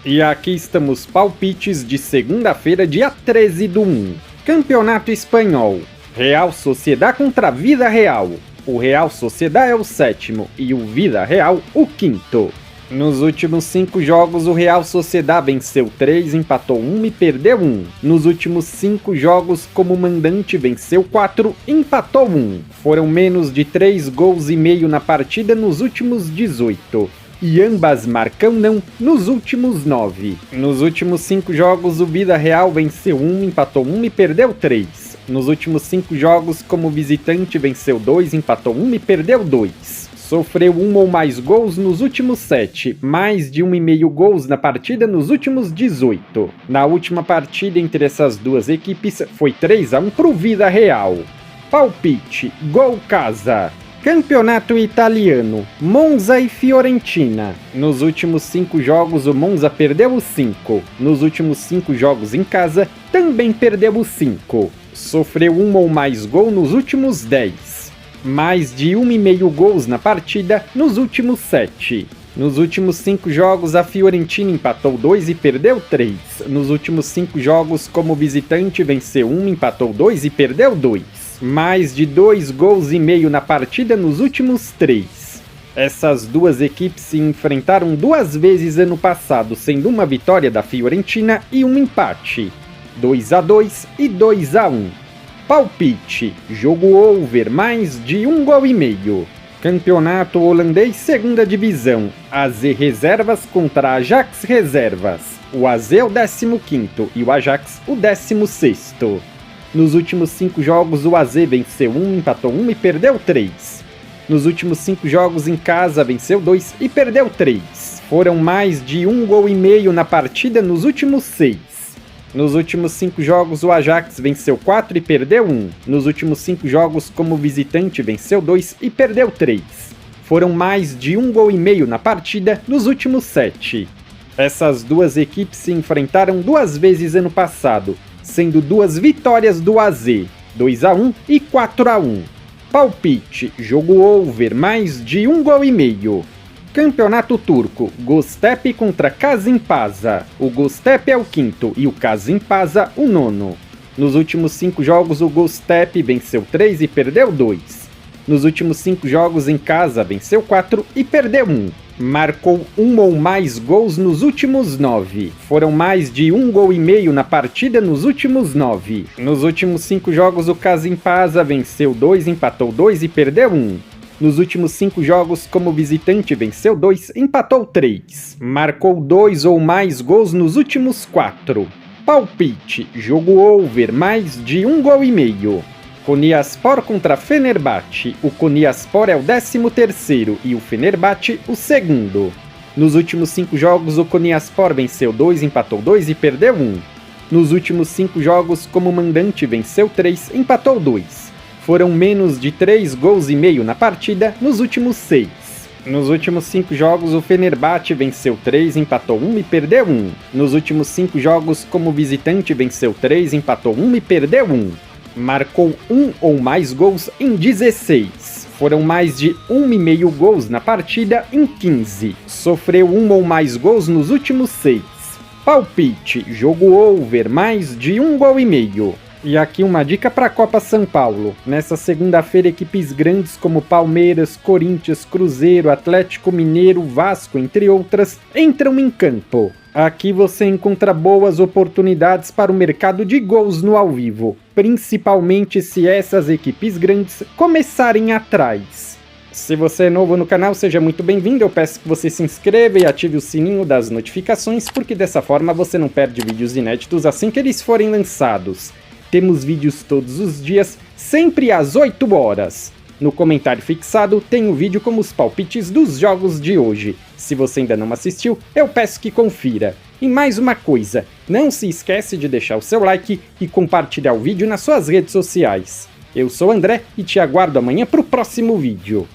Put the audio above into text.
E aqui estamos palpites de segunda-feira, dia 13/1. Campeonato Espanhol. Real Sociedad contra Vida Real. O Real Sociedad é o 7º e o Vida Real o 5º. Nos últimos 5 jogos, o Real Sociedad venceu 3, empatou 1 e perdeu 1. Nos últimos 5 jogos, como mandante, venceu 4, empatou 1. Foram menos de 3 gols e meio na partida nos últimos 18. E ambas marcam não nos últimos 9. Nos últimos 5 jogos, o Vida Real venceu 1, empatou 1 e perdeu 3. Nos últimos 5 jogos, como visitante, venceu 2, empatou 1 e perdeu 2. Sofreu 1 ou mais gols nos últimos 7, mais de 1,5 gols na partida nos últimos 18. Na última partida entre essas duas equipes foi 3-1 para o Vida Real. Palpite, gol casa. Campeonato Italiano, Monza e Fiorentina. Nos últimos 5 jogos o Monza perdeu os 5. Nos últimos 5 jogos em casa também perdeu os 5. Sofreu 1 ou mais gol nos últimos 10. Mais de 1,5 gols na partida nos últimos 7. Nos últimos 5 jogos, a Fiorentina empatou 2 e perdeu 3. Nos últimos 5 jogos, como visitante, venceu 1, empatou 2 e perdeu 2. Mais de 2 gols e meio na partida nos últimos 3. Essas duas equipes se enfrentaram 2 vezes ano passado, sendo uma vitória da Fiorentina e um empate. 2-2 e 2-1. Palpite, jogo over, mais de 1 gol e meio. Campeonato holandês, segunda divisão. AZ reservas contra Ajax reservas. O AZ é o 15º e o Ajax o 16º. Nos últimos 5 jogos o AZ venceu 1, empatou 1 e perdeu 3. Nos últimos 5 jogos em casa venceu 2 e perdeu 3. Foram mais de 1 gol e meio na partida nos últimos 6. Nos últimos 5 jogos, o Ajax venceu 4 e perdeu 1. Nos últimos 5 jogos, como visitante, venceu 2 e perdeu 3. Foram mais de 1 gol e meio na partida nos últimos 7. Essas duas equipes se enfrentaram 2 vezes ano passado, sendo 2 vitórias do AZ, 2-1 e 4-1. Palpite, jogo over, mais de 1 gol e meio. Campeonato Turco, Göztepe contra Kasımpaşa. O Göztepe é o 5º e o Kasımpaşa o 9º. Nos últimos 5 jogos o Göztepe venceu 3 e perdeu 2. Nos últimos 5 jogos em casa venceu 4 e perdeu 1. Marcou 1 ou mais gols nos últimos 9. Foram mais de 1 gol e meio na partida nos últimos 9. Nos últimos 5 jogos o Kasımpaşa venceu 2, empatou 2 e perdeu 1. Nos últimos 5 jogos, como visitante, venceu 2, empatou 3. Marcou 2 ou mais gols nos últimos 4. Palpite, jogo over, mais de 1 gol e meio. Konyaspor contra Fenerbahçe. O Konyaspor é o 13º e o Fenerbahçe o 2º. Nos últimos 5 jogos, o Konyaspor venceu 2, empatou 2 e perdeu 1. Nos últimos 5 jogos, como mandante, venceu 3, empatou 2. Foram menos de 3 gols e meio na partida nos últimos 6. Nos últimos 5 jogos, o Fenerbahçe venceu 3, empatou 1 e perdeu 1. Nos últimos 5 jogos, como visitante, venceu 3, empatou 1 e perdeu 1. Marcou 1 ou mais gols em 16. Foram mais de 1,5 gols na partida em 15. Sofreu 1 ou mais gols nos últimos 6. Palpite, jogo over, mais de 1 gol e meio. E aqui uma dica para a Copa São Paulo. Nessa segunda-feira, equipes grandes como Palmeiras, Corinthians, Cruzeiro, Atlético Mineiro, Vasco, entre outras, entram em campo. Aqui você encontra boas oportunidades para o mercado de gols no ao vivo, principalmente se essas equipes grandes começarem atrás. Se você é novo no canal, seja muito bem-vindo. Eu peço que você se inscreva e ative o sininho das notificações, porque dessa forma você não perde vídeos inéditos assim que eles forem lançados. Temos vídeos todos os dias, sempre às 8 horas. No comentário fixado tem o vídeo com os palpites dos jogos de hoje. Se você ainda não assistiu, eu peço que confira. E mais uma coisa, não se esquece de deixar o seu like e compartilhar o vídeo nas suas redes sociais. Eu sou o André e te aguardo amanhã para o próximo vídeo.